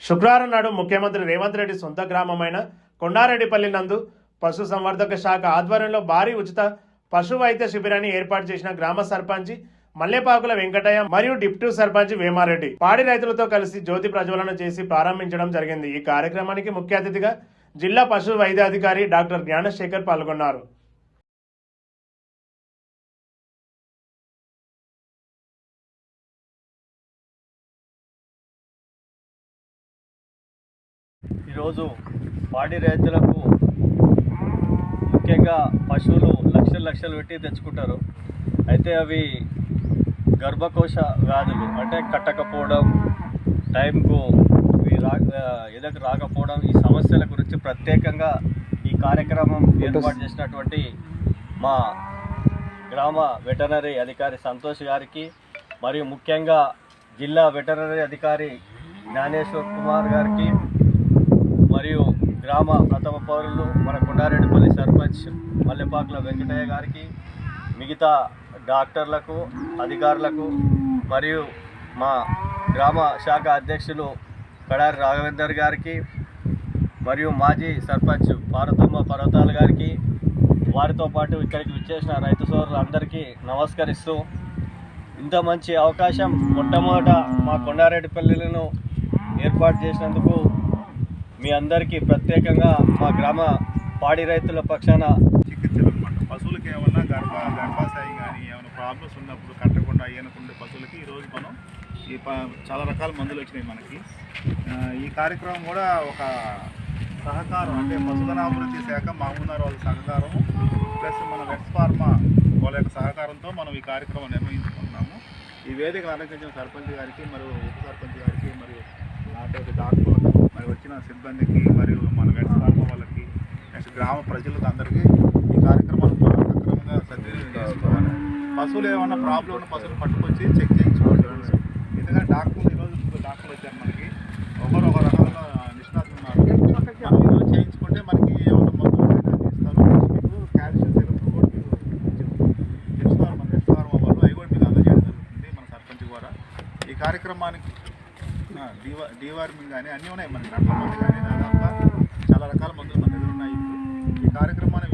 శుక్రవారం నాడు ముఖ్యమంత్రి రేవంత్ రెడ్డి సొంత గ్రామమైన కొండారెడ్డిపల్లి నందు పశుసంవర్ధక శాఖ ఆధ్వర్యంలో భారీ ఉచిత పశు వైద్య శిబిరాన్ని ఏర్పాటు చేసిన గ్రామ సర్పంచి మల్లెపాకుల వెంకటయ్య మరియు డిప్యూటీ సర్పంచ్ వేమారెడ్డి పాడి రైతులతో కలిసి జ్యోతి ప్రజ్వలన చేసి ప్రారంభించడం జరిగింది। ఈ కార్యక్రమానికి ముఖ్య అతిథిగా జిల్లా పశు వైద్యాధికారి డాక్టర్ జ్ఞానశేఖర్ పాల్గొన్నారు। ఈరోజు పాడి రైతులకు ముఖ్యంగా పశువులు లక్షలు పెట్టి తెచ్చుకుంటారు। అయితే అవి గర్భకోశ వ్యాధులు అంటే కట్టకపోవడం, టైంకు ఎదకు రాకపోవడం, ఈ సమస్యల గురించి ప్రత్యేకంగా ఈ కార్యక్రమం ఏర్పాటు చేసినటువంటి మా గ్రామ వెటర్నరీ అధికారి సంతోష్ గారికి మరియు ముఖ్యంగా జిల్లా వెటర్నరీ అధికారి జ్ఞానేశ్వర్ కుమార్ గారికి మరియు గ్రామ ప్రథమ పౌరులు మన కొండారెడ్డిపల్లి సర్పంచ్ మల్లెపాకుల వెంకటయ్య గారికి, మిగతా డాక్టర్లకు, అధికారులకు మరియు మా గ్రామ శాఖ అధ్యక్షులు కడారి రాఘవేందర్ గారికి మరియు మాజీ సర్పంచ్ పార్వతమ్మ పర్వతాల గారికి, వారితో పాటు ఇక్కడికి విచ్చేసిన రైతు సోదరులందరికీ నమస్కరిస్తూ, ఇంత మంచి అవకాశం మొట్టమొదట మా కొండారెడ్డిపల్లిలను ఏర్పాటు చేసినందుకు మీ అందరికీ ప్రత్యేకంగా మా గ్రామ పాడి రైతుల పక్షాన చికిత్సలు అనమాట। పశువులకి ఏమన్నా గర్భాశయం కానీ ఏమైనా ప్రాబ్లమ్స్ ఉన్నప్పుడు కట్టకుండా ఏనుకుండే పశువులకి ఈరోజు మనం చాలా రకాల మందులు వచ్చినాయి మనకి। ఈ కార్యక్రమం కూడా ఒక సహకారం, అంటే పశుధనాభివృద్ధి శాఖ మహబూబ్నగర్ వాళ్ళ సహకారం ప్లస్ మన వెట్స్ ఫార్మా వాళ్ళ యొక్క సహకారంతో మనం ఈ కార్యక్రమం నిర్వహించుకుంటున్నాము। ఈ వేదికను అలంకరించిన సర్పంచ్ గారికి మరియు ఉప సర్పంచ్ గారికి మరియు నాతోటి డాక్టర్ మరి వచ్చిన సిబ్బందికి మరియు మన వెట్స్ ఫార్మా వాళ్ళకి నెక్స్ట్ గ్రామ ప్రజలకు అందరికీ ఈ కార్యక్రమాలు సక్రమంగా సద్వినియోగం చేసుకోవాలి। పశువులు ఏమన్నా ప్రాబ్లం ఉన్న పశువులు పట్టుకొచ్చి చెక్ చేయించుకోవాలి। ఎందుకంటే ఈరోజు డాక్టర్లు వచ్చారు మనకి, ఒకరు ఒక రకంగా నిష్ణాతులు ఉన్నారు। మనం ఈరోజు చేయించుకుంటే మనకి ఏమన్నా మందులు ఇస్తారు, మీకు కాల్షియం సిరప్ కూడా మీకు తెలుసుకోవాలి మన వెట్స్ ఫార్మా వాళ్ళు, అవి కూడా మీకు అందజేయడం జరుగుతుంది మన సర్పంచ్ ద్వారా। ఈ కార్యక్రమానికి డీవార్మింగ్ కానీ అన్నీ ఉన్నాయి, మన గంటల మంది కానీ దాదాపుగా చాలా రకాల మందులు మన దగ్గర ఉన్నాయి। ఈ కార్యక్రమాన్ని